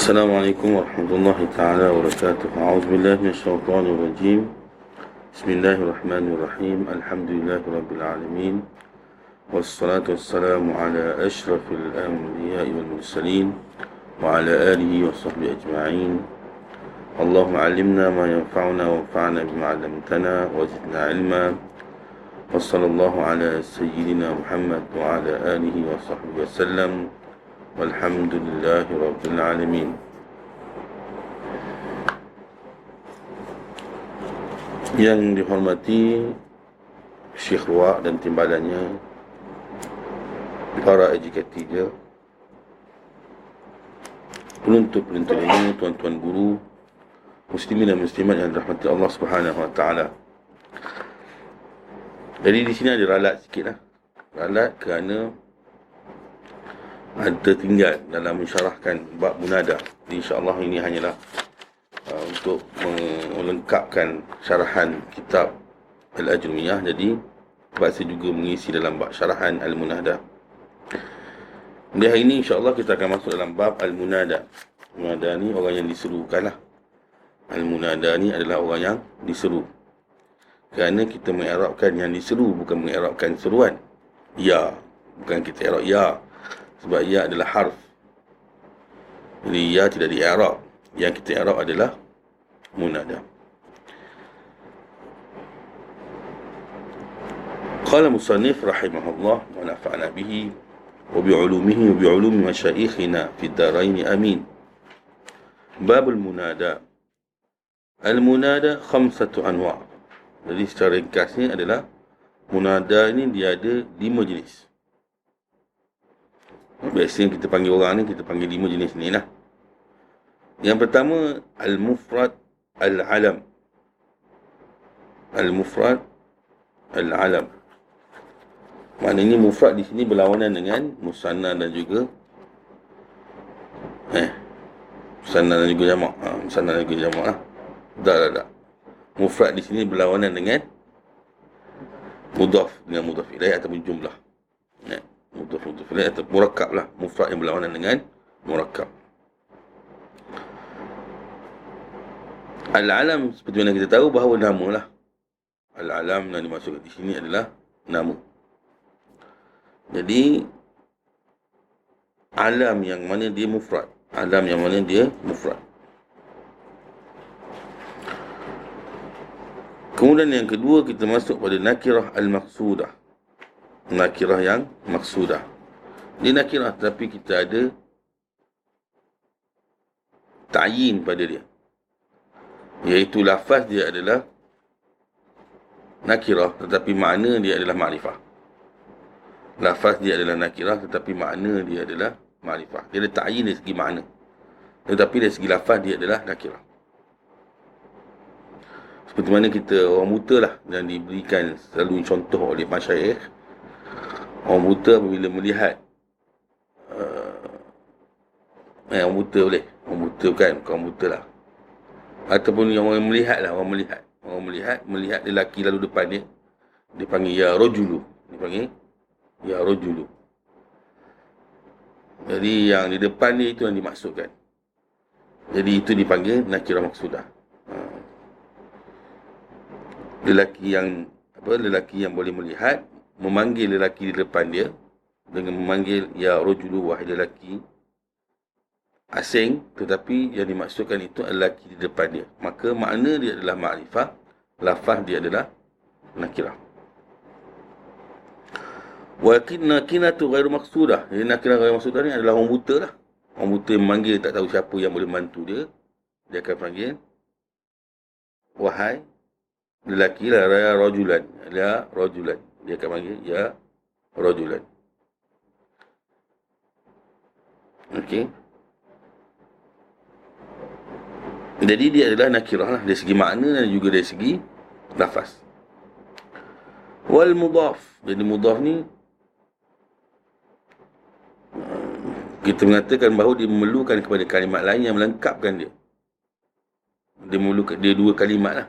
السلام عليكم ورحمة الله تعالى وبركاته. أعوذ بالله من الشيطان الرجيم. بسم الله الرحمن الرحيم. الحمد لله رب العالمين، والصلاة والسلام على أشرف الأنبياء والمرسلين وعلى آله وصحبه أجمعين. اللهم علمنا ما ينفعنا وانفعنا بما علمتنا وزدنا علما. وصلى الله على سيدنا محمد وعلى آله وصحبه وسلم. Walhamdulillahi Rabbil Alamin. Yang dihormati Syekh Ruwaq dan timbalannya, para edukator, penuntut-penuntut ilmu, tuan-tuan guru, muslimin dan muslimat yang dirahmati Allah Subhanahu wa taala. Jadi di sini ada ralat sikitlah. Ralat kerana ada tinggal dalam mensyarahkan bab munada. InsyaAllah ini hanyalah untuk melengkapkan syarahan kitab Al-Ajrumiyah. Jadi terpaksa juga mengisi dalam bab syarahan Al-Munada. Di hari ini insyaAllah kita akan masuk dalam bab Al-Munada. Munada ni orang yang diserukan lah. Al-Munada ni adalah orang yang diseru. Kerana kita mengi'rabkan yang diseru, bukan mengi'rabkan seruan. Ya, bukan kita i'rab ya. Sebab ya adalah harf. Jadi ya tidak di-i'rab. Yang kita i'rab adalah munada. Qala musannif rahimahullah wa nafa'na bihi wa bi'ulumihi wa bi'ulumi masyaikhina fid darain amin. Babul munada. Al-munada khamsatu anwa'. Jadi secara ringkasnya adalah munada ini dia ada 5 jenis. Biasanya kita panggil orang ni, kita panggil 5 jenis ni lah. Yang pertama, Al-Mufrad Al-Alam. Al-Mufrad Al-Alam. Maknanya mufrad di sini berlawanan dengan musanna dan juga musanna dan juga jamak. Musanna dan juga jamak lah. Tak. Mufrad di sini berlawanan dengan mudhaf dengan mudhaf ilaih ataupun jumlah. Mudhaf ilaih atau murakkab lah. Mufrad yang berlawanan dengan murakkab. Al-alam seperti mana kita tahu bahawa nama lah. Al-alam yang dimaksudkan di sini adalah nama. Jadi alam yang mana dia mufrad. Alam yang mana dia mufrad. Kemudian yang kedua kita masuk pada nakirah al-maqsudah. Nakirah yang maksudah. Dia nakirah tetapi kita ada ta'yin pada dia. Iaitu lafaz dia adalah nakirah tetapi makna dia adalah ma'rifah. Lafaz dia adalah nakirah tetapi makna dia adalah ma'rifah. Dia ada ta'yin dari segi makna. Tetapi dari segi lafaz dia adalah nakirah. Seperti mana kita orang buta lah yang diberikan selalu contoh oleh masyayikh. Orang buta apabila melihat orang buta boleh. Orang buta bukan orang buta lah. Ataupun yang orang melihat lah. Orang melihat lelaki lalu depan dia. Dia panggil ya rajulu. Dia panggil ya rajulu. Jadi yang di depan dia itu yang dimaksudkan. Jadi itu dipanggil nakirah maksudah. Lelaki yang boleh melihat memanggil lelaki di depan dia dengan memanggil ya rajulu, wahai lelaki asing, tetapi yang dimaksudkan itu adalah lelaki di depan dia. Maka makna dia adalah ma'rifah, lafaz dia adalah nakirah. Wa nakinatu ghairu maqsudah. Jadi nakirah ghairu maqsudah ni adalah orang buta lah. Orang buta yang memanggil tak tahu siapa yang boleh membantu dia. Dia akan panggil wahai lelaki lah, ya rajulan. Ya rajulan. Dia akan panggil ya rajulan. Okey. Jadi dia adalah nakirah lah dari segi makna dan juga dari segi lafaz. Wal mudhaf. Jadi mudhaf ni kita mengatakan bahawa dia memerlukan kepada kalimat lain yang melengkapkan dia. Dia memerlukan dia 2 kalimat lah.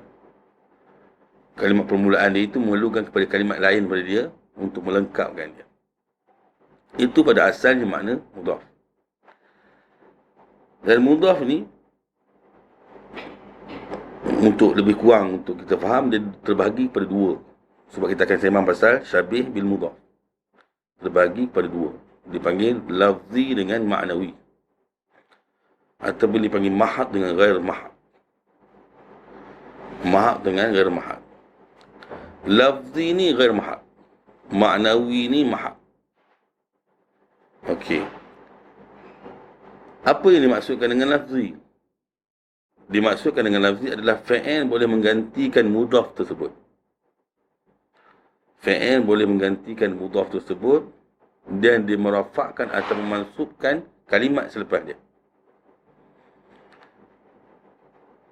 Kalimat permulaan dia itu memerlukan kepada kalimat lain pada dia untuk melengkapkan dia. Itu pada asalnya makna mudhaf. Dan mudhaf ni, untuk lebih kurang untuk kita faham, dia terbahagi pada dua. Sebab kita akan sembang pasal syabih bil mudhaf. Terbahagi pada dua. Dipanggil lafzi dengan ma'nawi, ataupun dipanggil mahad dengan ghair mahad. Mahad dengan ghair mahad. Lafzi ni ghair mahad, ma'nawi ni mahad. Okey. Apa yang dimaksudkan dengan lafzi? Dimaksudkan dengan lafzi adalah fa'il boleh menggantikan mudhaf tersebut. Fa'il boleh menggantikan mudhaf tersebut dan dia merafakkan atau memansubkan kalimat selepas dia.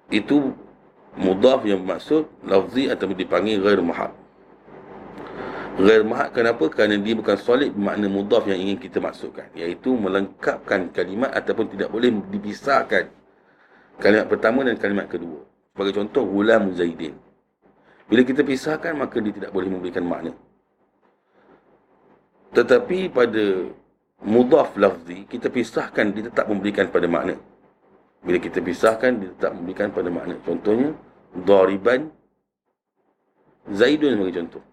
Itu mudhaf yang bermaksud lafzi atau dipanggil ghair mahad. Ghair mahad kenapa? Kerana dia bukan solid bermakna mudhaf yang ingin kita maksudkan, iaitu melengkapkan kalimat ataupun tidak boleh dipisahkan kalimat pertama dan kalimat kedua. Sebagai contoh, Ghulam Zaidin. Bila kita pisahkan, maka dia tidak boleh memberikan makna. Tetapi pada mudhaf lafzi, kita pisahkan, dia tetap memberikan pada makna. Bila kita pisahkan, dia tetap memberikan pada makna. Contohnya, Dariban Zaidun sebagai contoh.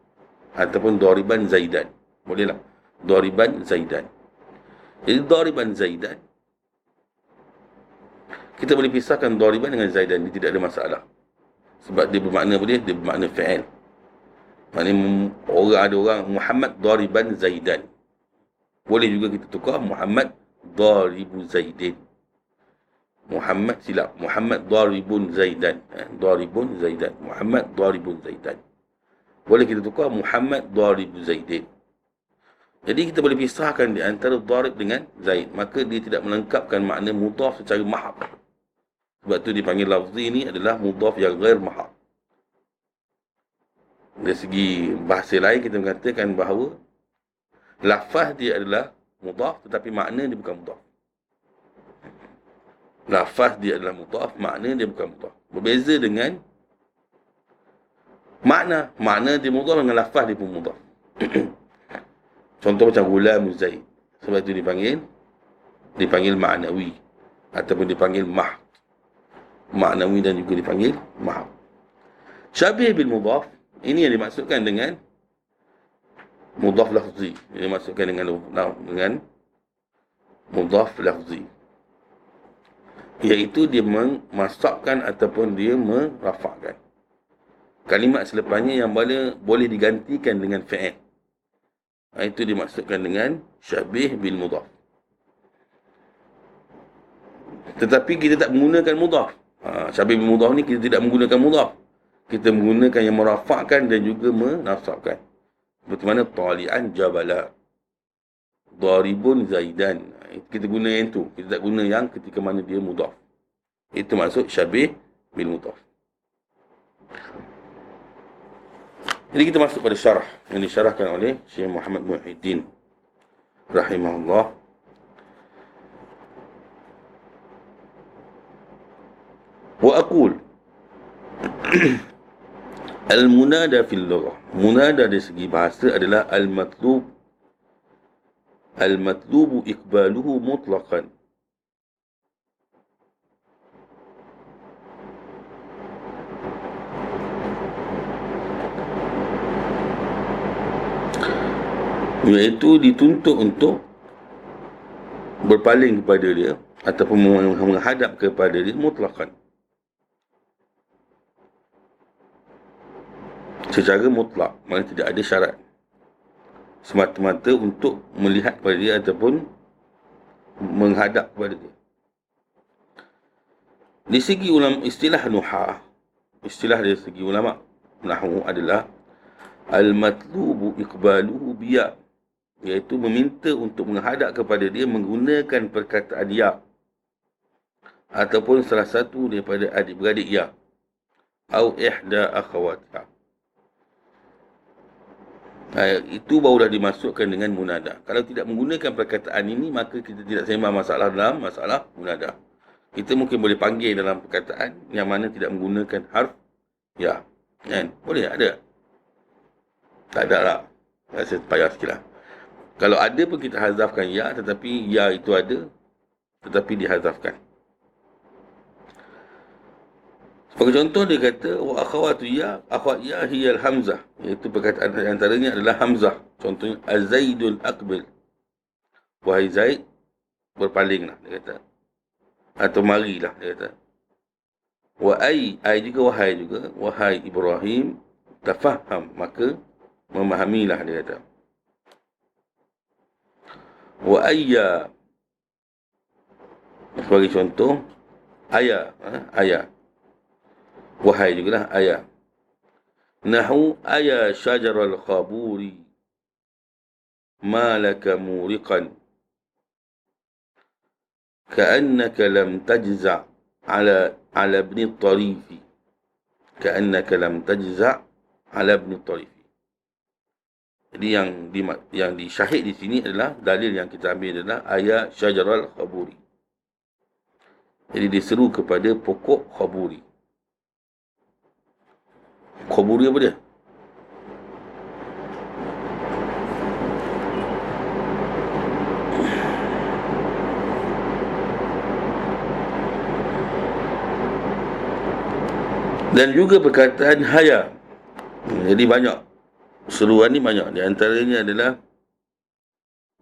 Ataupun Dariban Zaidan. Bolehlah. Dariban Zaidan. Jadi Dariban Zaidan, kita boleh pisahkan Dariban dengan Zaidan. Dia tidak ada masalah. Sebab dia bermakna apa dia? Dia bermakna fa'il. Maknanya ada orang Muhammad Dariban Zaidan. Boleh juga kita tukar Muhammad Daribu Zaidin. Muhammad silap, Muhammad Daribun Zaidan. Daribun Zaidan. Muhammad Daribun Zaidan. Boleh kita tukar Muhammad Daribu Zaidin. Jadi kita boleh pisahkan di antara darib dengan Zaid. Maka dia tidak melengkapkan makna mudhaf secara mahab. Sebab tu dipanggil lafzi ni adalah mudhaf yang ghair mahab. Dari segi bahasa lain kita mengatakan bahawa lafaz dia adalah mudhaf tetapi makna dia bukan mudhaf. Lafaz dia adalah mudhaf, makna dia bukan mudhaf. Berbeza dengan makna. Makna dia mudhaf dengan lafaz dia pun mudhaf. Contoh macam Ghulam Zaid. Sebab itu dipanggil ma'nawi ataupun dipanggil mahd. Ma'nawi dan juga dipanggil mahd. Syabih bil mudhaf, ini yang dimaksudkan dengan mudhaf lafzi. Yang dimaksudkan dengan mudhaf lafzi, iaitu dia memasakkan ataupun dia merafakkan kalimat selepasnya yang boleh digantikan dengan fa'il. Itu dimaksudkan dengan syabih bil mudhaf. Tetapi kita tak menggunakan mudhaf. Syabih bil mudhaf ni kita tidak menggunakan mudhaf. Kita menggunakan yang merafakkan dan juga menasabkan. Seperti mana tali'an jabala, daribun zaidan. Kita guna yang tu. Kita tak guna yang ketika mana dia mudhaf. Itu maksud syabih bil mudhaf. Jadi kita masuk pada syarah yang disyarahkan oleh Syekh Muhammad Muhyiddin rahimahullah. Wa aqul al-munada fil lughah. Munada dari segi bahasa adalah al-matlub. Al-matlubu iqbaluhu mutlaqan. Iaitu dituntut untuk berpaling kepada dia ataupun menghadap kepada dia mutlaqan, secara mutlak, maknanya tidak ada syarat, semata-mata untuk melihat kepada dia ataupun menghadap kepada dia. Di segi ulama istilah nuhah, istilah dari segi ulama nahwu adalah al-matlubu iqbaluhu biya, iaitu meminta untuk menghadap kepada dia menggunakan perkataan ya ataupun salah satu daripada adik-beradik ya, au ihda akhawatiha. Itu barulah dimasukkan dengan munada. Kalau tidak menggunakan perkataan ini, maka kita tidak sembang masalah dalam masalah munada. Kita mungkin boleh panggil dalam perkataan yang mana tidak menggunakan harf ya, kan? Boleh ada? Tak ada lah. Rasa payah sikit lah. Kalau ada pun kita hazafkan ya, tetapi ya itu ada, tetapi dihazafkan. Sebagai contoh dia kata wa akhawatu ya, akhwat ya hiya al-hamzah, iaitu perkataan antaranya adalah hamzah. Contohnya az-zaidul aqbil, wahai Zaid berpalinglah, dia kata, atau marilah, dia kata. Wa ay juga wahai juga, wahai Ibrahim tafaham, maka memahamilah, dia kata. Wa ayya, sebagai contoh ayah, ayah, wahai jugalah ayah. Nahu ayah syajaral khaburi malaka muriqan ka'annaka lam tajza' ala ibni tarifi, ka'annaka lam tajza' ala ibni tarifi. Jadi yang disyahid di sini adalah dalil yang kita ambil adalah ayat syajaral khaburi. Jadi diseru kepada pokok khaburi. Khaburi apa dia? Dan juga perkataan haya. Jadi banyak. Seruan ni banyak. Di antaranya adalah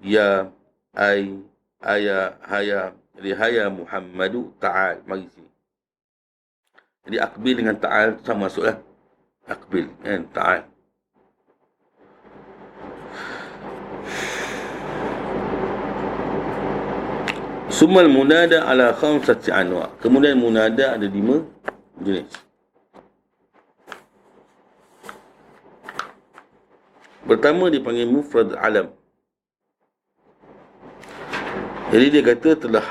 ya, ay, aya, haya. Jadi haya Muhammadu ta'al. Mari sini. Jadi akbil dengan ta'al sama masuklah. Akbil kan, ta'al. Sumal munada ala khamsati anwa. Kemudian munada ada 5 jenis. Pertama dipanggil mufrad alam. Jadi dia kata telah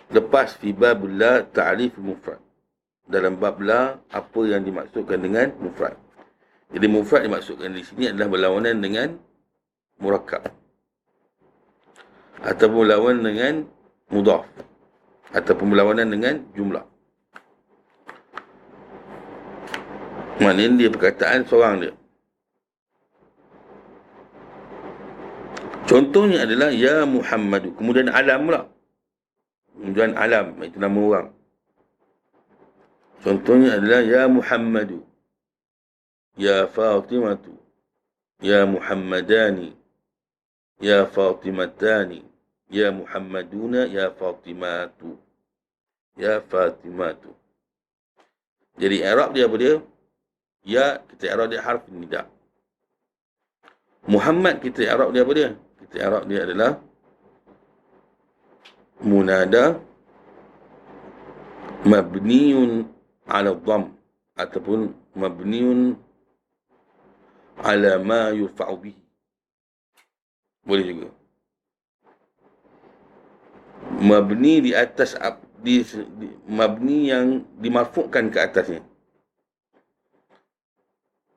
lepas fi bab la ta'rif mufrad. Dalam bab la apa yang dimaksudkan dengan mufrad. Jadi mufrad dimaksudkan di sini adalah berlawanan dengan murakkab, ataupun berlawanan dengan mudhaf, ataupun berlawanan dengan jumlah. Maknanya dia perkataan seorang dia. Contohnya adalah ya Muhammadu, kemudian alam pula. Kemudian alam, itu nama orang. Contohnya adalah ya Muhammadu, ya Fatimatu, ya Muhammadani, ya Fatimatani, ya Muhammaduna, ya Fatimatu, ya Fatimatu. Jadi i'rab dia apa dia? Ya, kita i'rab dia harf nida. Muhammad, kita i'rab dia apa dia? Kita i'rab dia adalah munada mabniun ala dhamm, ataupun mabniun ala ma yurfa'u bihi. Boleh juga. Mabni di atas, mabni yang dimarfu'kan ke atasnya.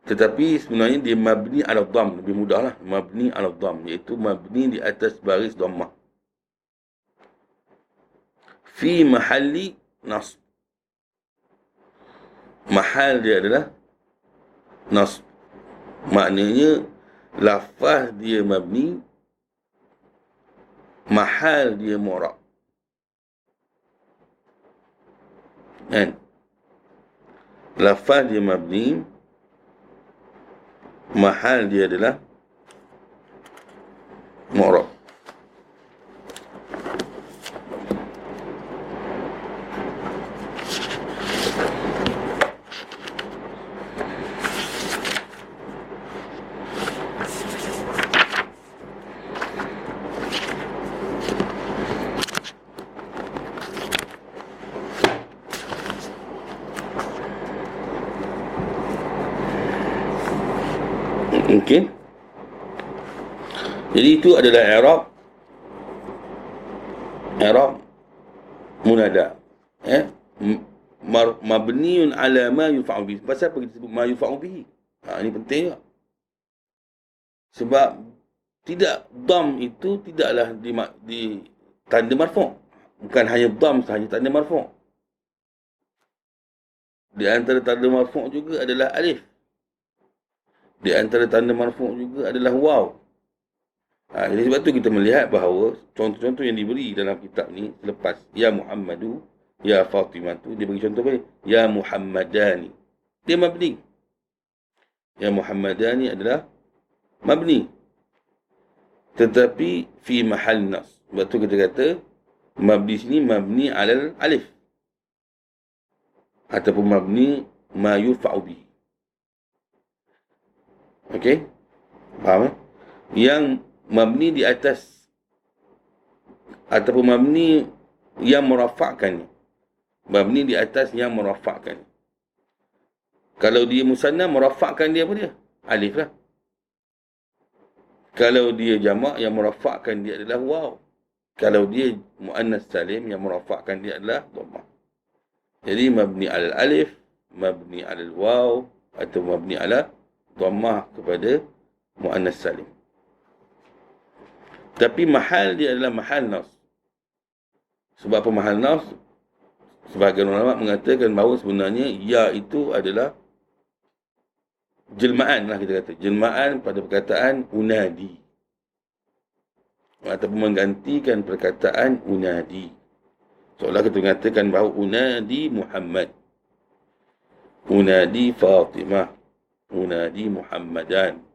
Tetapi sebenarnya dia mabni ala dhamm, lebih mudahlah. Mabni ala dhamm, iaitu mabni di atas baris dhammah. Fi mahalli nasb. Mahal dia adalah nasb. Maknanya lafaz dia mabni, mahal dia mu'rab. Kan? Lafaz dia mabni, mahal dia adalah mu'rab. Okey. Jadi itu adalah i'rab munada. Mabniun ala ma yufa'u bihi. Pasal apa kita sebut ma yufa'u bihi? Ini penting juga. Sebab tidak dham itu tidaklah di tanda marfu'. Bukan hanya dham sahaja tanda marfu'. Di antara tanda marfu' juga adalah alif. Di antara tanda marfu' juga adalah waw. Jadi sebab tu kita melihat bahawa contoh-contoh yang diberi dalam kitab ni selepas ya Muhammadu, Ya Fatimah tu, dia bagi contoh apa? Ya Muhammadani. Dia mabni. Ya Muhammadani adalah mabni. Tetapi fi mahal nas. Sebab tu kita kata mabni sini mabni alal alif. Ataupun mabni ma yurfa'u bihi. Okey? Faham eh? Yang mabni di atas ataupun mabni yang merafakkannya. Mabni di atas yang merafakkannya. Kalau dia musanna, merafakkan dia apa dia? Alif lah. Kalau dia jamak, yang merafakkan dia adalah waw. Kalau dia muannas salim, yang merafakkan dia adalah dhammah. Jadi mabni alal alif, mabni alal waw, atau mabni ala dhammah kepada muannas salim. Tapi mahal dia adalah mahal nas. Sebab apa mahal nas? Sebahagian ulama mengatakan bahawa sebenarnya ya itu adalah jelmaan lah, kita kata. Jelmaan pada perkataan unadi. Ataupun menggantikan perkataan unadi. Seolah kita mengatakan bahawa unadi Muhammad. Unadi Fatimah. Unadi Muhammadan.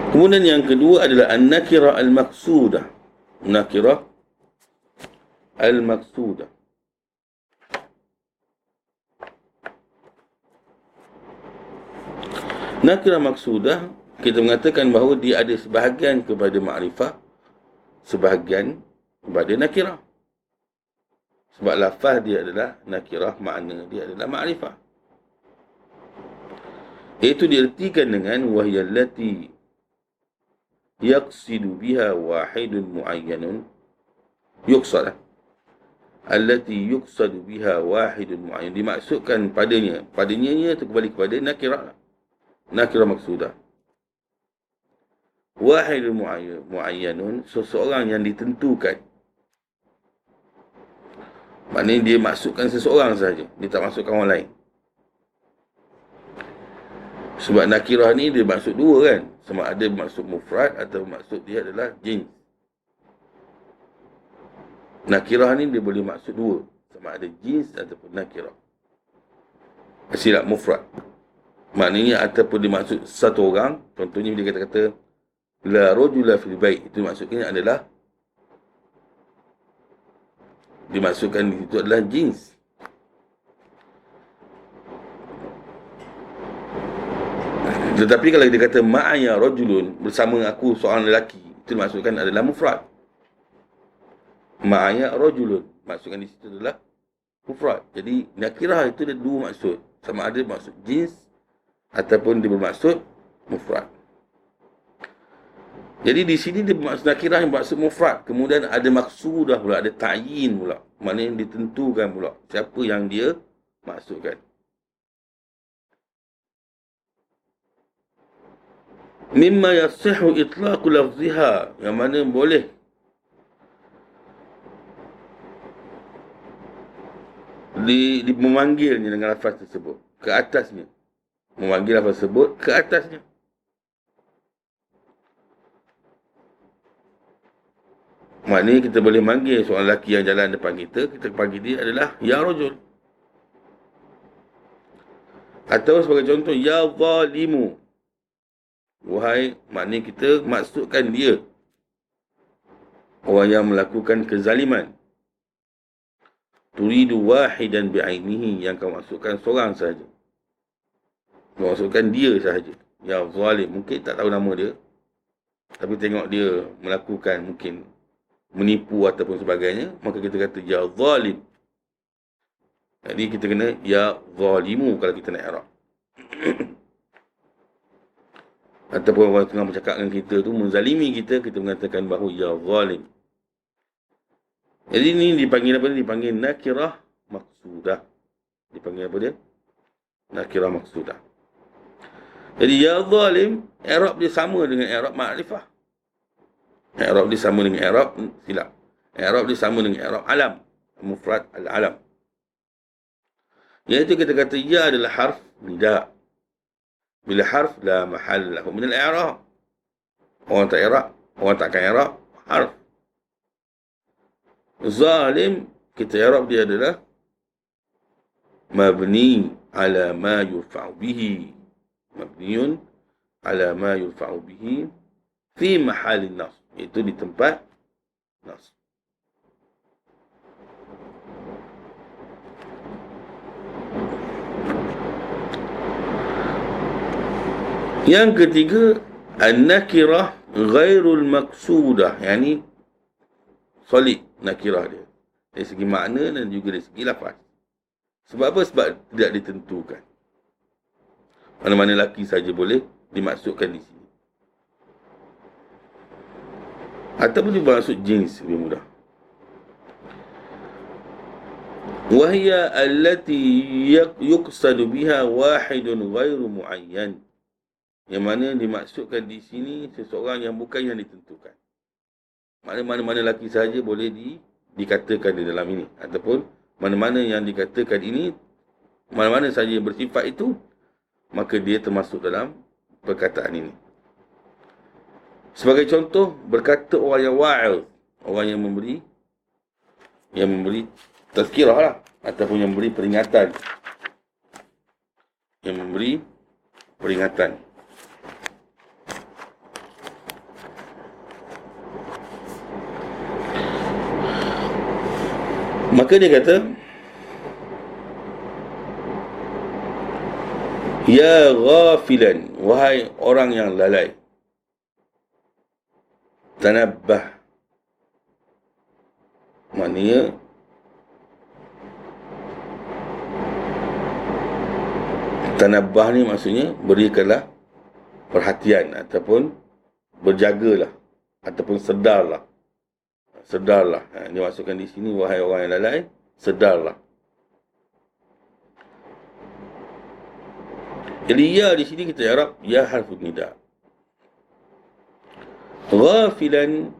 Kemudian yang kedua adalah an-nakirah al-maqsudah. Nakirah al-maqsudah. Nakirah maqsudah, kita mengatakan bahawa dia ada sebahagian kepada ma'rifah, sebahagian kepada nakirah. Sebab lafaz dia adalah nakirah, makna dia adalah ma'rifah. Itu diartikan dengan wahyallati yaqsidu biha wahidun muayyanun. Yuqsad. Allati yuqsadu biha wahidun muayyan. Dimaksudkan padanya. Padanya itu kembali kepada nakirah. Nakirah maksudah. Wahidun muayyanun. Seseorang yang ditentukan. Maknanya dia masukkan seseorang saja. Dia tak masukkan orang lain. Sebab nakirah ni dia maksud dua kan. Sama ada maksud mufrad atau maksud dia adalah jins. Nakirah ni dia boleh maksud dua. Sama ada jins ataupun nakirah. Silap mufrad. Maknanya ataupun dia maksud satu orang. Contohnya dia kata-kata la rajula fil bait. Itu maksudnya adalah dimaksudkan di situ adalah jins. Tetapi kalau dia kata ma'aya rajulun, bersama aku seorang lelaki, itu dimaksudkan adalah mufrad. Ma'aya rajulun, maksudkan di situ adalah mufrad. Jadi nakirah itu ada dua maksud. Sama ada maksud jins ataupun dia bermaksud mufrad. Jadi di sini dia bermaksud nakirah yang bermaksud mufrad. Kemudian ada maksudah pula, ada ta'yin pula. Maknanya ditentukan pula siapa yang dia maksudkan. Mimma yasihu itlaqu lafziha, yang mana boleh memanggilnya dengan lafaz tersebut ke atasnya. Memanggil lafaz tersebut ke atasnya. Maknanya kita boleh manggil seorang lelaki yang jalan depan kita panggil dia adalah ya rajul. Atau sebagai contoh, ya zalimu. Wahai, maknanya kita maksudkan dia, orang yang melakukan kezaliman. Turidu wahidan bi'ainihi, yang kau maksudkan seorang sahaja. Kau maksudkan dia sahaja. Ya zalim, mungkin tak tahu nama dia, tapi tengok dia melakukan mungkin menipu ataupun sebagainya, maka kita kata ya zalim. Jadi kita kena ya zalimu kalau kita nak i'rab. Ataupun orang tengah bercakap dengan kita tu menzalimi kita, kita mengatakan bahawa ya zalim. Jadi ini dipanggil apa dia? Dipanggil nakirah maqsudah. Dipanggil apa dia? Nakirah maqsudah. Jadi ya zalim, i'rab dia sama dengan i'rab ma'rifah. I'rab dia sama dengan i'rab silap. I'rab dia sama dengan i'rab alam, mufrad al-alam. Iaitu kita kata ya adalah harf nida. Bila harf la mahal lahu min al-i'rab. Orang tak i'rab, orang takkan i'rab harf. Zalim, kita i'rab dia adalah mabni ala ma yurfa'u bihi. Mabniun ala ma yurfa'u bihi fi mahalin nas. Itu di tempat nas. Yang ketiga, an-nakirah ghairul maqsudah, yakni solid nakirah dia dari segi makna dan juga dari segi lafaz. Sebab apa? Sebab tidak ditentukan. Mana-mana lelaki saja boleh dimaksudkan di sini. Ataupun dimaksud jins lebih mudah. Wahia allati yuqsadu biha wahidun ghairu muayyan. Yang mana dimaksudkan di sini seseorang yang bukan yang ditentukan. Mana-mana lelaki saja boleh dikatakan di dalam ini. Ataupun mana-mana yang dikatakan ini, mana-mana saja yang bersifat itu, maka dia termasuk dalam perkataan ini. Sebagai contoh, berkata orang yang wa'il, orang yang memberi tazkirah lah, ataupun yang memberi peringatan. Yang memberi peringatan. Maka dia kata, ya ghafilan, wahai orang yang lalai, tanabbah. Maknanya tanabbah ni maksudnya berikanlah perhatian ataupun berjagalah ataupun sedarlah. Sedarlah. Dia masukkan di sini, wahai orang yang lalai, sedarlah. Jadi ya di sini kita i'rab ya harfun nida. Ghafilan,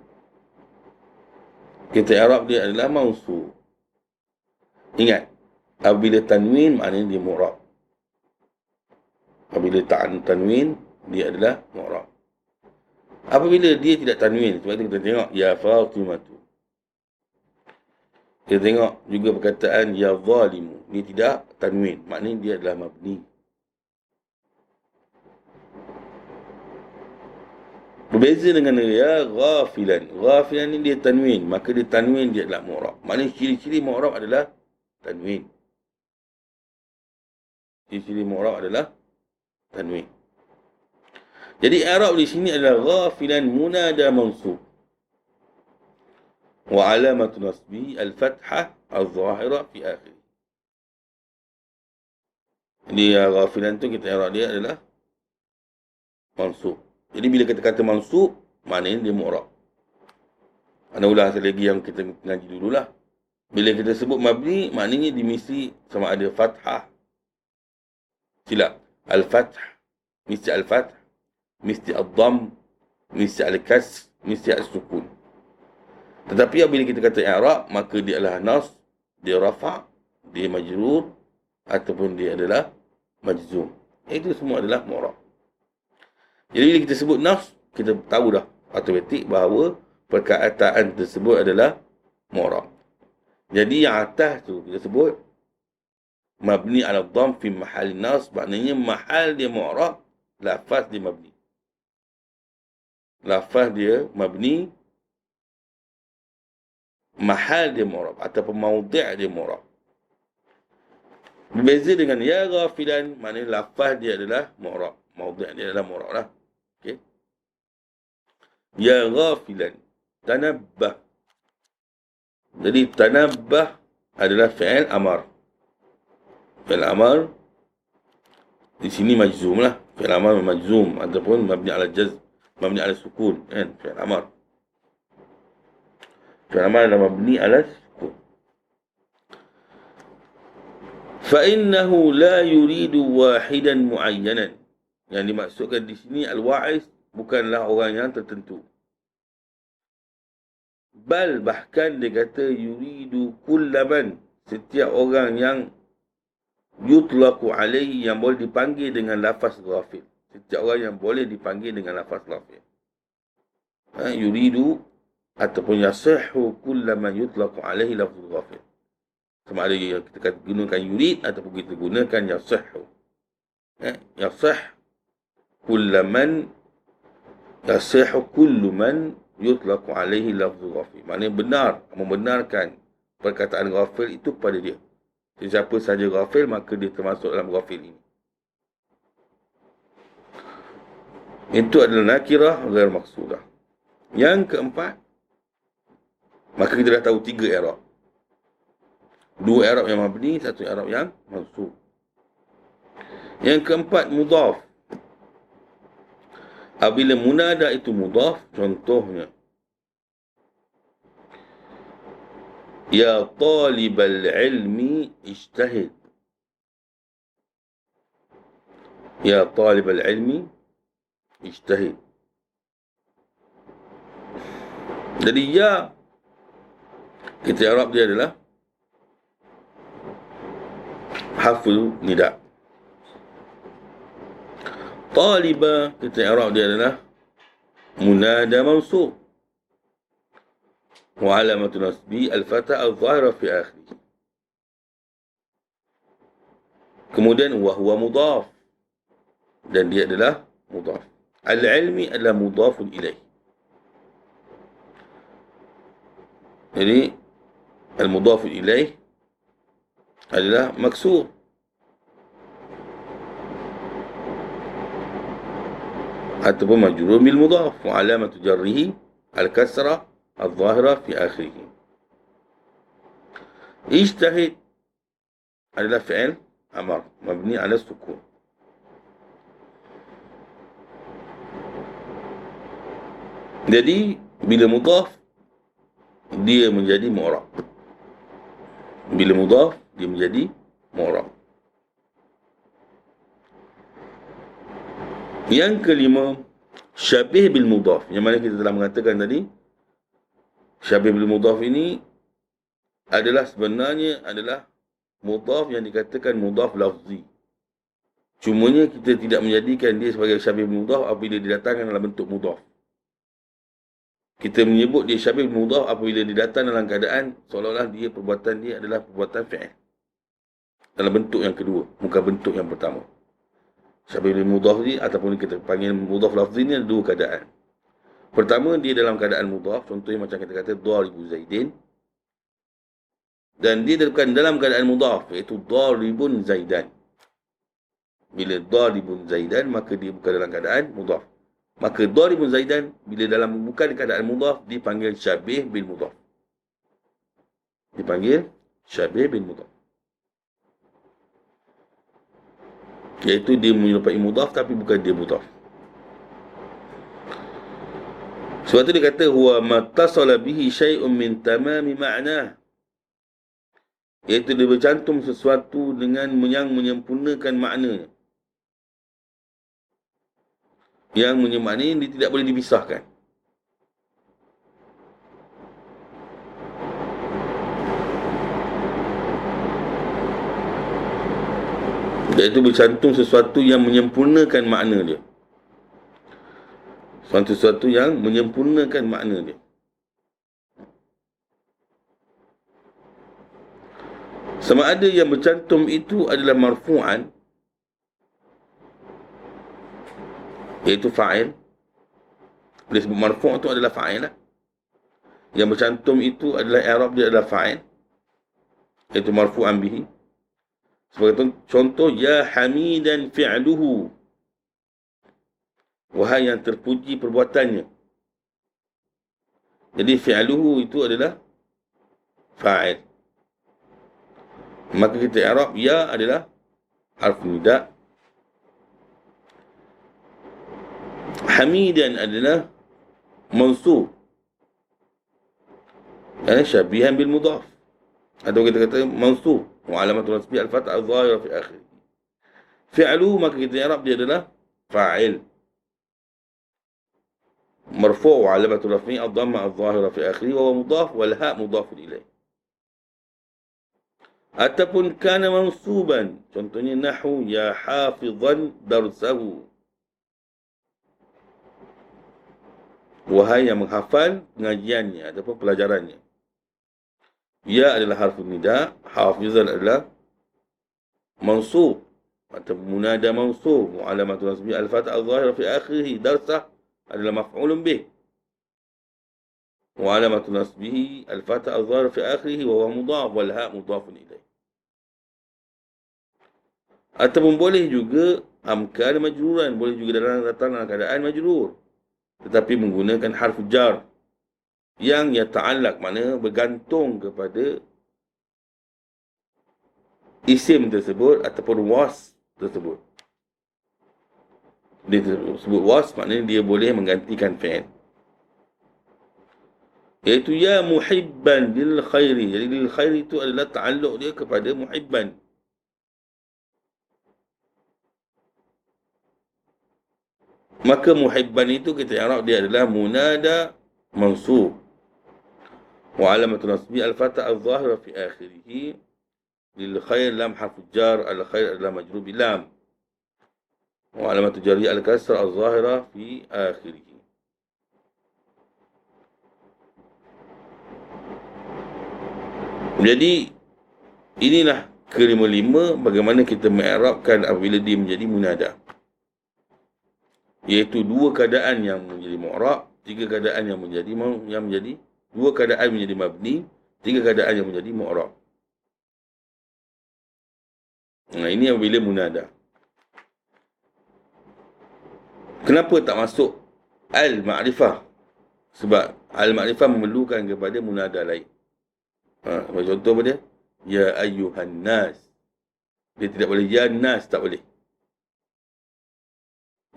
kita i'rab dia adalah mausuf. Ingat, apabila tanwin maknanya dia mu'rab. Apabila tanwin dia adalah mu'rab. Apabila dia tidak tanwin, sebab itu kita tengok ya Fatimatu. Kita tengok juga perkataan ya zalimu. Dia tidak tanwin, maknanya dia adalah mabni. Berbeza dengan ya ghafilan. Ghafilan ni dia tanwin, maka dia tanwin dia adalah mu'rab. Maknanya ciri-ciri mu'rab adalah tanwin. Ciri-ciri mu'rab adalah tanwin. Jadi i'rab di sini adalah ghafilan munada mansub. Wa alamatu nasbi al-fathah al-zahira fi akhir. Jadi ghafilan tu kita i'rab dia adalah mansub. Jadi bila kita kata mansub, maknanya dia mu'rab. Ada ulang sekali lagi yang kita ngaji dululah. Bila kita sebut mabni, maknanya dia mesti sama ada fathah. Silap. Al-fathah. Mesti al-fathah. Mesti al-dham. Mesti al-kas. Mesti al-sukun. Tetapi apabila kita kata i'rab, maka dia adalah nas, dia rafa', dia majrur, ataupun dia adalah majzum. Itu semua adalah mu'rab. Jadi bila kita sebut nas, kita tahu dah automatik bahawa perkataan tersebut adalah mu'rab. Jadi yang atas tu kita sebut mabni ala dhamm fi mahal nas, maknanya mahal dia mu'rab, lafaz dia mabni. Lafaz dia mabni, mahal dia mu'rab ataupun maudhi' dia mu'rab. Berbeza dengan ya ghafilan, maknanya lafaz dia adalah mu'rab, maudhi' dia adalah mu'rab lah. Okey. Ya ghafilan, tanabbah. Jadi tanabbah adalah fi'il amar. Fi'il amar di sini majzum lah. Fi'il amar majzum ataupun mabni ala jazm, mabni ala sukun, kan? Fi'il amar. Fi'il amar adalah mabni ala sukun. Fa innahu la yuridu wahidan muayyanan. Yang dimaksudkan di sini al-wa'iz bukanlah orang yang tertentu. Bal, bahkan dia kata yuridu kullaman, setiap orang yang yutlaqu alaihi, yang boleh dipanggil dengan lafaz ghafil. Setiap orang yang boleh dipanggil dengan lafaz ghafil. Yuridu ataupun yasihhu kullaman yutlaqu alaihi lafzul ghafil. Sama ada yang kita gunakan yurid ataupun kita gunakan yasihhu. Yasih kullaman, yasihhu kullu man yutlaqu alaihi lafzul ghafil. Maknanya benar, membenarkan perkataan ghafil itu pada dia. Jadi siapa sahaja ghafil, maka dia termasuk dalam ghafil ini. Itu adalah nakirah ghair maqsudah. Yang keempat, maka kita dah tahu 3 i'rab. 2 i'rab yang mabni, 1 i'rab yang mansub. Yang keempat, mudhaf. Apabila munada itu mudhaf, contohnya ya talibal ilmi ijtahid. Ya talibal ilmi ijtahid. Jadi ya, kita i'rab dia adalah harfu nida. Taliba, kita i'rab dia adalah munada mansub. Wa alamatu nasbi al-fatha al-zahira fi akhirih. Kemudian wa huwa mudhaf, dan dia adalah mudhaf. Al-ilmi adalah mudhafun ilaih. Jadi al-mudhafun ilaih adalah maksur. Ataupun majrur bil mudhaf wa alamatu jarrihi al-kasrah al-zahira fi akhirih. Ijtahid adalah fi'il amar mabni ala sukun. Jadi bila mudhaf dia menjadi mu'rab. Bila mudhaf dia menjadi mu'rab. Yang kelima, syabih bil mudhaf. Yang mana kita telah mengatakan tadi, syabih bil mudhaf ini adalah sebenarnya adalah mudhaf yang dikatakan mudhaf lafzi. Cumanya kita tidak menjadikan dia sebagai syabih bil mudhaf apabila didatangkan dalam bentuk mudhaf. Kita menyebut dia syabih bil mudhaf apabila didatang dalam keadaan seolah-olah dia perbuatan dia adalah perbuatan fi'il. Dalam bentuk yang kedua, bukan bentuk yang pertama. Syabih bil mudhaf ni ataupun kita panggil mudhaf lafzi ni ada 2 keadaan. Pertama, dia dalam keadaan mudhaf, contohnya macam kita kata daribu Zaidin. Dan dia dalam keadaan mudhaf, iaitu daribun Zaidan. Bila daribun Zaidan, maka dia bukan dalam keadaan mudhaf. Maka daribun Zaidan, bila dalam bukan keadaan mudhaf, dipanggil syabih bil mudhaf. Dipanggil syabih bil mudhaf. Iaitu dia menyerupai mudhaf tapi bukan dia mudhaf. Sebab tu dia kata huwa mattasala bihi syai'un min tamami ma'nah. Iaitu dia bercantum sesuatu dengan yang menyempurnakan maknanya. Yang menyempurnakan dia tidak boleh dipisahkan. Iaitu bercantum sesuatu yang menyempurnakan makna dia. Sesuatu yang menyempurnakan makna dia. Sama ada yang bercantum itu adalah marfu'an, iaitu fa'il. Bila sebut marfu' itu adalah fa'il lah. Yang bercantum itu adalah i'rab dia adalah fa'il, iaitu marfu'an bihi. Sebagai contoh, ya hamidan fi'luhu. Wahai yang terpuji perbuatannya. Jadi fi'luhu itu adalah fa'il. Maka kita i'rab ya adalah harf nida. Hamidan adalah mansub. Syabihan bil mudhaf. Atau kita kata mansub. Wa alamatul nasbi al-fathah al-zahira fi akhir. Fi'lu, maka kita i'rab dia adalah fa'il. Marfu' wa alamatul raf'i ad-dhamma al-zahira fi akhir wa huwa mudhaf wal ha' mudhaf ilaih. Ataupun kana mansuban, contohnya nahwu ya hafizan darsahu. wahai yang menghafal pengajiannya ataupun pelajarannya. Ya adalah harfu nida, hafizan adalah mansub atau munada mansub, mu'alamatu nasbi al-fatah al-zahira fi akhirih, darsah adalah maf'ulun bih, mu'alamatu nasbihi al-fatah al-zahira fi akhirih wa huwa mudhaf wal ha mudhafun ilaih. Ataupun boleh juga amkan majruran, boleh juga datang dalam keadaan majrur tetapi menggunakan harfu jar yang yata'allaq, makna bergantung kepada isim tersebut ataupun was tersebut. Dia sebut was, maknanya dia boleh menggantikan fi'il, iaitu ya muhibban lil khairi. Jadi lil khairi itu adalah ta'alluq dia kepada muhibban. Maka muhibban itu kita i'rab dia adalah munada mansub wa alamatu nasbi al-fatha al-zahira fi akhirih, lil khair lam harfu jar, al-khair adalah majrur bil lam wa alamatu jarri al-kasra al-zahira fi akhirih. Jadi inilah kelima-lima bagaimana kita mengi'rabkan apabila dia menjadi munada, iaitu dua keadaan yang menjadi mu'rab, tiga keadaan yang menjadi dua keadaan menjadi mabni, tiga keadaan yang menjadi mu'rab. Nah, ini apabila munada. Kenapa tak masuk al-ma'rifah? Sebab al-ma'rifah memerlukan kepada munada lain. Contoh apa dia? Ya ayyuhan nas. Dia tidak boleh ya nas, tak boleh.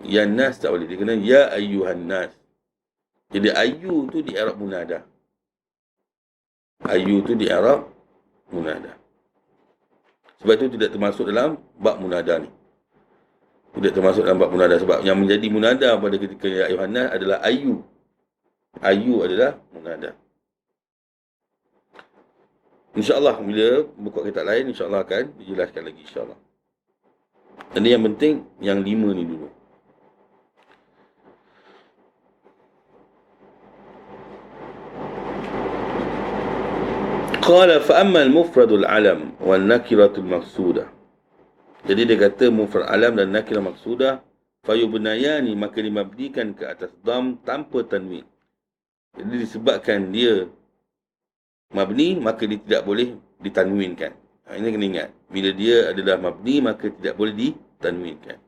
Ya nas tak boleh. Dia kena ya ayyuhan nas. Jadi ayu tu di i'rab munada. Ayu tu di i'rab munada. Sebab itu tidak termasuk dalam bab munada ni. Tidak termasuk dalam bab munada. Sebab yang menjadi munada pada ketika ya ayyuhan nas adalah ayu. Ayu adalah munada. InsyaAllah bila buka kitab lain, insyaAllah akan dijelaskan lagi, insyaAllah. Jadi yang penting, yang 5 ni dulu. Qala fa'amma al-mufradul alam wal nakiratul maqsudah. Jadi dia kata mufrad alam dan nakirah maqsudah fayubnayani, maka dimabdikan ke atas dam tanpa tanwin. Jadi disebabkan dia mabni, maka dia tidak boleh ditanwinkan. Ini kena ingat. Bila dia adalah mabni, maka tidak boleh ditanwinkan.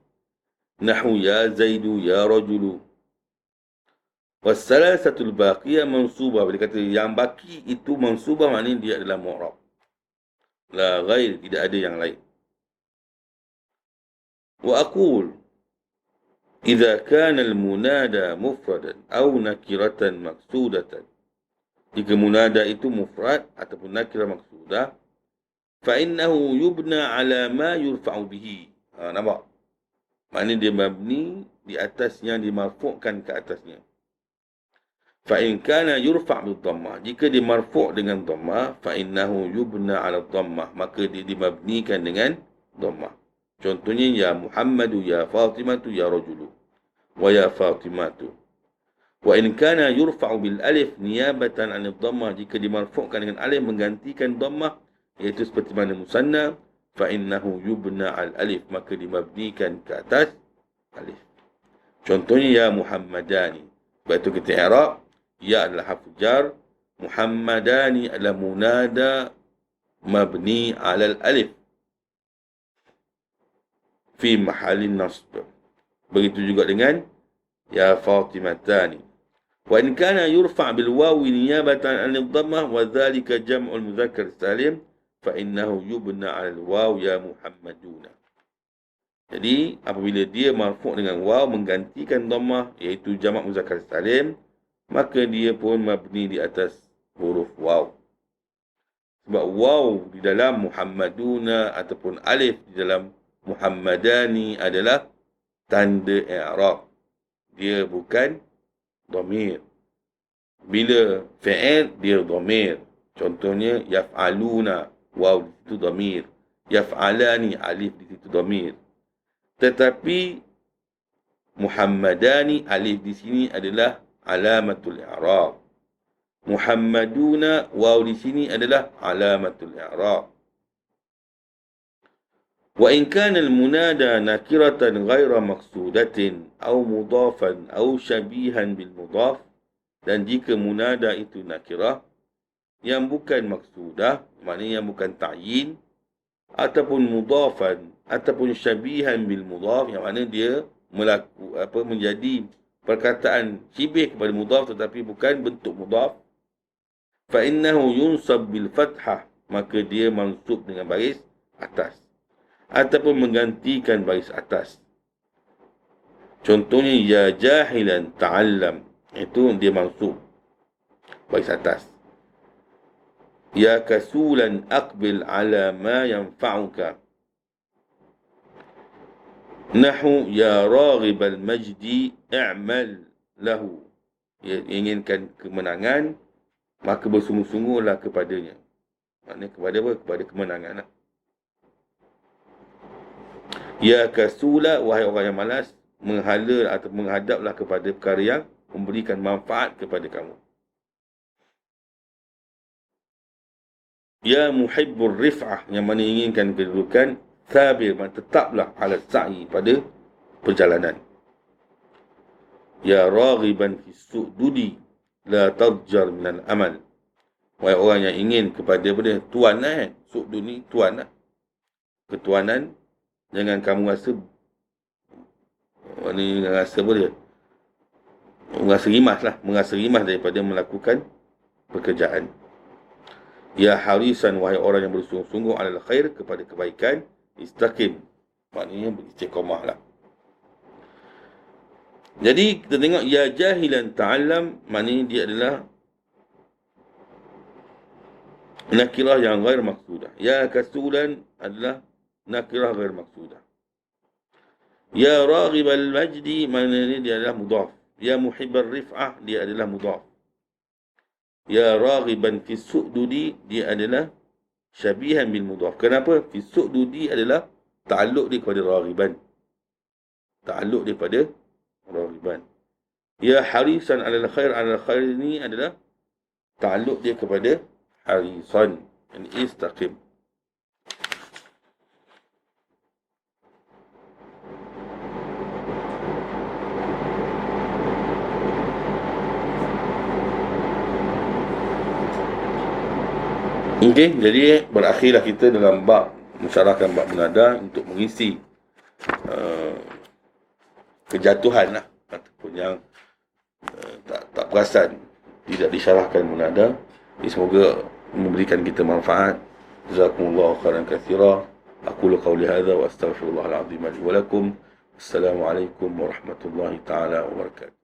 Nahu ya zaidu ya rajulu. Wassalasatul baqiyah mansubah. Bila kata yang baki itu mansubah, maknanya dia adalah mu'rab. La ghair, tidak ada yang lain. Wa aqul idza kana al-munada mufradan aw nakiratan maqsudatan. Jika munada itu mufrad ataupun nakirah maqsudah, fa innahu yubna ala ma yurfa'u bihi. Nampak? Maknanya dia mabni di atasnya, dimarfu'kan ke atasnya. Fa in kana yurfa' bil dhammah, jika dimarfu' dengan dhammah, fa innahu yubna ala dhammah, maka dia dimabnikan dengan dhammah. Contohnya ya Muhammadu ya Fatimatu ya rajulu wa ya Fatimatu. Wa in kana yurfa'u bil alif niyabatan 'anil dhammah, jika dimarfu'kan dengan alif menggantikan dhammah, iaitu seperti mana musanna, fa innahu yubna al alif, maka dimabnikan ke atas alif. Contohnya ya Muhammadani. Sebab itu kita i'rab ya adalah harfu jar, Muhammadani adalah munada mabni 'ala al alif fi mahallin nasb. Begitu juga dengan ya Fatimatani. Wa in kana yurfa' bil wawi niyabatan 'anil dhammah wa dhalika jam'ul mudzakkar salim fa innahu yubna 'alal waw ya Muhammaduna. Jadi apabila dia marfu' dengan waw menggantikan dhammah, iaitu jamak muzakkar salim, maka dia pun mabni di atas huruf waw. Sebab waw di dalam Muhammaduna ataupun alif di dalam Muhammadani adalah tanda i'rab. Dia bukan dhamir. Bila fi'il dia dhamir. Contohnya yaf'aluna, waw di situ dhamir. Yaf'alani, alif di situ dhamir. Tetapi Muhammadani, alif di sini adalah alamatul i'rab. Muhammaduna, waw di sini adalah alamatul i'rab. Wa in kana al-munada nakiratan ghaira maqsudatin aw mudafan aw shabihan bil mudaf, dan jika munada itu nakirah yang bukan maksudah, maknanya yang bukan ta'yin, ataupun mudafan ataupun syabihan bil mudaf, yang mana dia menjadi perkataan syibih kepada mudaf tetapi bukan bentuk mudaf, fa innahu yunsab bil fathah, maka dia mansub dengan baris atas ataupun menggantikan baris atas. Contohnya ya jahilan ta'allam, itu dia mansub baris atas. Ya kasulan aqbil ala ma yanfa'uka. Nahu ya raghibal majdi i'mal lahu. Ya, inginkan kemenangan, maka bersungguh-sungguhlah kepadanya. Maknanya kepada apa? Kepada kemenangan lah. Ya kasula, wahai orang yang malas, menghala atau menghadaplah kepada perkara yang memberikan manfaat kepada kamu. Ya muhibbur rif'ah, yang mana inginkan kedudukan, thabir, tetaplah ala sa'i, pada perjalanan. Ya raghiban fi su'dudi, la tadjar minal amal. Wahai orang yang ingin kepada benda tuan lah, su'dud ni tuan lah, ketuanan. Jangan kamu rasa merasa rimas daripada melakukan pekerjaan. Ya harisan, wahai orang yang bersungguh-sungguh alal khair, kepada kebaikan, istaqim, maknanya beristiqamah lah. Jadi kita tengok ya jahilan ta'allam, maknanya dia adalah nakirah yang ghair maksudah. Ya kasulan adalah nakirah ghair maksudah. Ya raghibal majdi, maknanya dia adalah mudhaf. Ya muhibbar rif'ah, dia adalah mudhaf. Ya raghiban fi su'dudi, dia adalah syabihan bil mudhaf. Kenapa? Fi su'dudi adalah ta'alluq dia kepada raghiban. Ta'alluq dia kepada raghiban. Ya harisan alal khair ni adalah ta'alluq dia kepada harisan. Yani istaqim. Okey, jadi berakhirlah kita dalam bab mensyarahkan bab munada untuk mengisi kejatuhan lah, ataupun yang tak perasan tidak disyarahkan munada. Semoga memberikan kita manfaat. Jazakumullahu khairan katsira. Aqulu qawli hadza wa astaghfirullahal azim li wa lakum. Assalamualaikum warahmatullahi taala wabarakatuh.